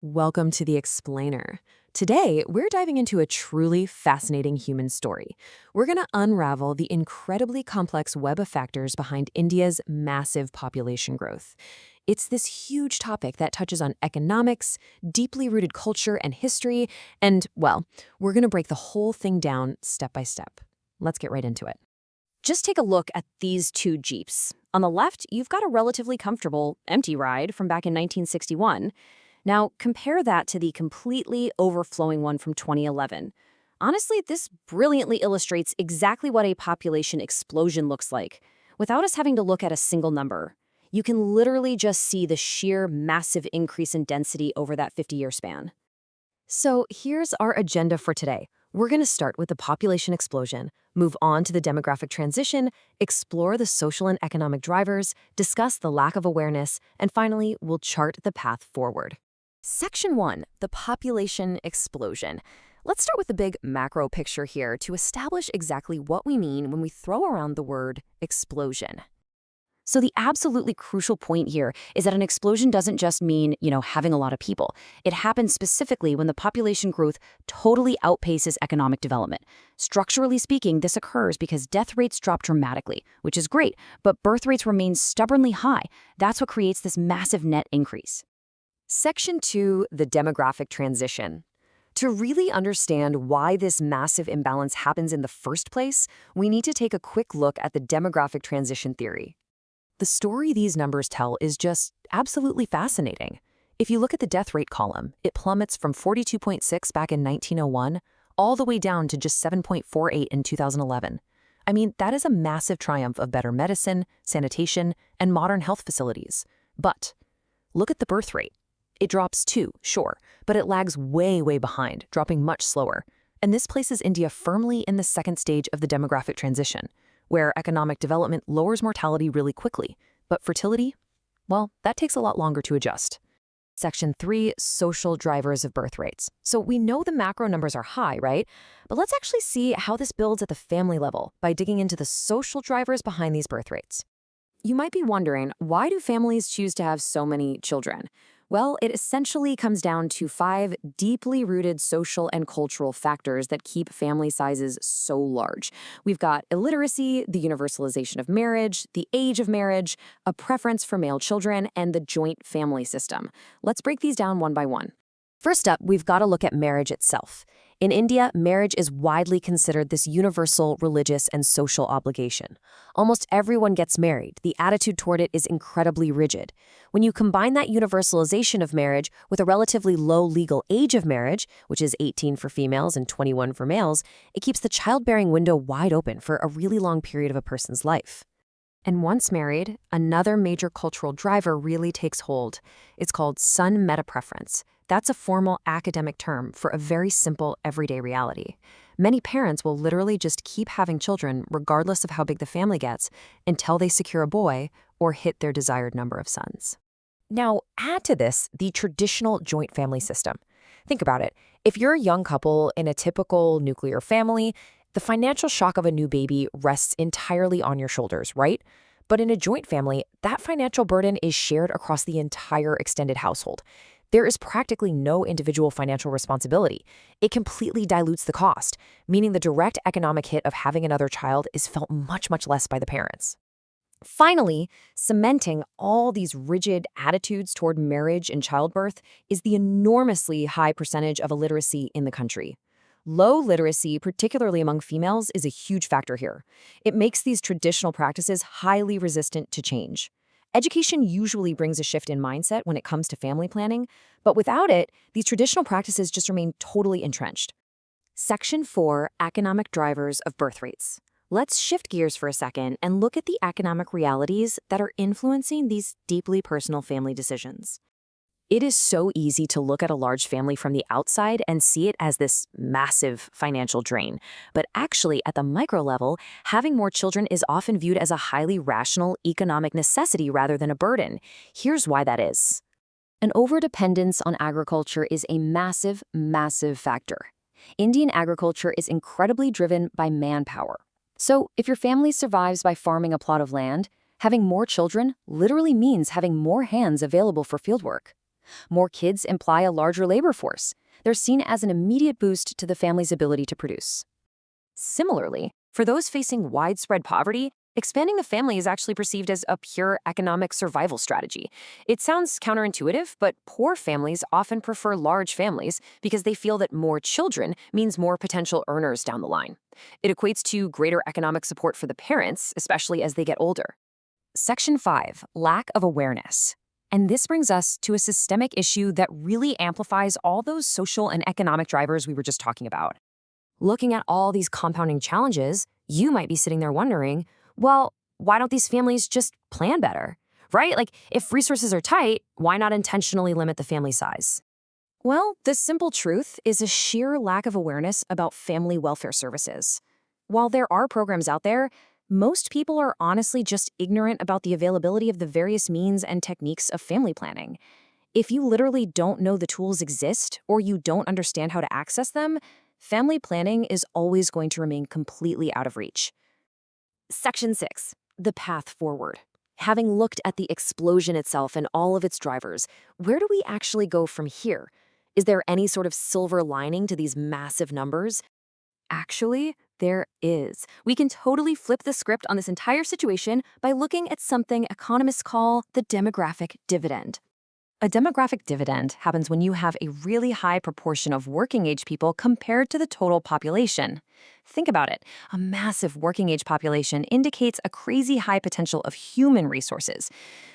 Welcome to The Explainer. Today, we're diving into a truly fascinating human story. We're going to unravel the incredibly complex web of factors behind India's massive population growth. It's this huge topic that touches on economics, deeply rooted culture and history, and, well, we're going to break the whole thing down step by step. Let's get right into it. Just take a look at these two Jeeps. On the left, you've got a relatively comfortable, empty ride from back in 1961. Now, compare that to the completely overflowing one from 2011. Honestly, this brilliantly illustrates exactly what a population explosion looks like, without us having to look at a single number. You can literally just see the sheer massive increase in density over that 50-year span. So here's our agenda for today. We're going to start with the population explosion, move on to the demographic transition, explore the social and economic drivers, discuss the lack of awareness, and finally, we'll chart the path forward. Section 1, the population explosion. Let's start with the big macro picture here to establish exactly what we mean when we throw around the word explosion. So the absolutely crucial point here is that an explosion doesn't just mean, having a lot of people. It happens specifically when the population growth totally outpaces economic development. Structurally speaking, this occurs because death rates drop dramatically, which is great, but birth rates remain stubbornly high. That's what creates this massive net increase. Section 2, the demographic transition. To really understand why this massive imbalance happens in the first place, we need to take a quick look at the demographic transition theory. The story these numbers tell is just absolutely fascinating. If you look at the death rate column, it plummets from 42.6 back in 1901 all the way down to just 7.48 in 2011. I mean, that is a massive triumph of better medicine, sanitation, and modern health facilities. But look at the birth rate. It drops too, sure, but it lags way, way behind, dropping much slower. And this places India firmly in the second stage of the demographic transition, where economic development lowers mortality really quickly, but fertility, well, that takes a lot longer to adjust. Section 3, social drivers of birth rates. So we know the macro numbers are high, right? But let's actually see how this builds at the family level by digging into the social drivers behind these birth rates. You might be wondering, why do families choose to have so many children? Well, it essentially comes down to 5 deeply rooted social and cultural factors that keep family sizes so large. We've got illiteracy, the universalization of marriage, the age of marriage, a preference for male children, and the joint family system. Let's break these down one by one. First up, we've got to look at marriage itself. In India, marriage is widely considered this universal religious and social obligation. Almost everyone gets married. The attitude toward it is incredibly rigid. When you combine that universalization of marriage with a relatively low legal age of marriage, which is 18 for females and 21 for males, it keeps the childbearing window wide open for a really long period of a person's life. And once married, another major cultural driver really takes hold. It's called son meta preference. That's a formal academic term for a very simple everyday reality. Many parents will literally just keep having children regardless of how big the family gets until they secure a boy or hit their desired number of sons. Now, add to this the traditional joint family system. Think about it. If you're a young couple in a typical nuclear family, the financial shock of a new baby rests entirely on your shoulders, right? But in a joint family, that financial burden is shared across the entire extended household. There is practically no individual financial responsibility. It completely dilutes the cost, meaning the direct economic hit of having another child is felt much, much less by the parents. Finally, cementing all these rigid attitudes toward marriage and childbirth is the enormously high percentage of illiteracy in the country. Low literacy, particularly among females, is a huge factor here. It makes these traditional practices highly resistant to change. Education usually brings a shift in mindset when it comes to family planning, but without it, these traditional practices just remain totally entrenched. Section 4, economic drivers of birth rates. Let's shift gears for a second and look at the economic realities that are influencing these deeply personal family decisions. It is so easy to look at a large family from the outside and see it as this massive financial drain. But actually, at the micro level, having more children is often viewed as a highly rational economic necessity rather than a burden. Here's why that is. An overdependence on agriculture is a massive, massive factor. Indian agriculture is incredibly driven by manpower. So if your family survives by farming a plot of land, having more children literally means having more hands available for fieldwork. More kids imply a larger labor force. They're seen as an immediate boost to the family's ability to produce. Similarly, for those facing widespread poverty, expanding the family is actually perceived as a pure economic survival strategy. It sounds counterintuitive, but poor families often prefer large families because they feel that more children means more potential earners down the line. It equates to greater economic support for the parents, especially as they get older. Section 5, lack of awareness. And this brings us to a systemic issue that really amplifies all those social and economic drivers we were just talking about. Looking at all these compounding challenges, you might be sitting there wondering, well, why don't these families just plan better, right? Like, if resources are tight, why not intentionally limit the family size? Well, the simple truth is a sheer lack of awareness about family welfare services. While there are programs out there, most people are honestly just ignorant about the availability of the various means and techniques of family planning. If you literally don't know the tools exist or you don't understand how to access them, family planning is always going to remain completely out of reach. Section 6, the path forward. Having looked at the explosion itself and all of its drivers, where do we actually go from here? Is there any sort of silver lining to these massive numbers? Actually, there is. We can totally flip the script on this entire situation by looking at something economists call the demographic dividend. A demographic dividend happens when you have a really high proportion of working-age people compared to the total population. Think about it. A massive working-age population indicates a crazy high potential of human resources.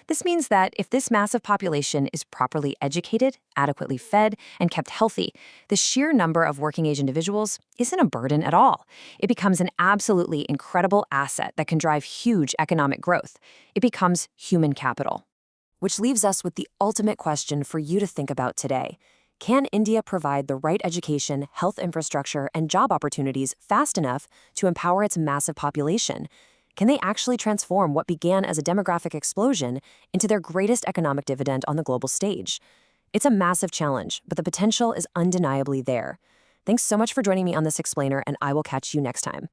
This means that if this massive population is properly educated, adequately fed, and kept healthy, the sheer number of working-age individuals isn't a burden at all. It becomes an absolutely incredible asset that can drive huge economic growth. It becomes human capital. Which leaves us with the ultimate question for you to think about today. Can India provide the right education, health infrastructure, and job opportunities fast enough to empower its massive population? Can they actually transform what began as a demographic explosion into their greatest economic dividend on the global stage? It's a massive challenge, but the potential is undeniably there. Thanks so much for joining me on this explainer, and I will catch you next time.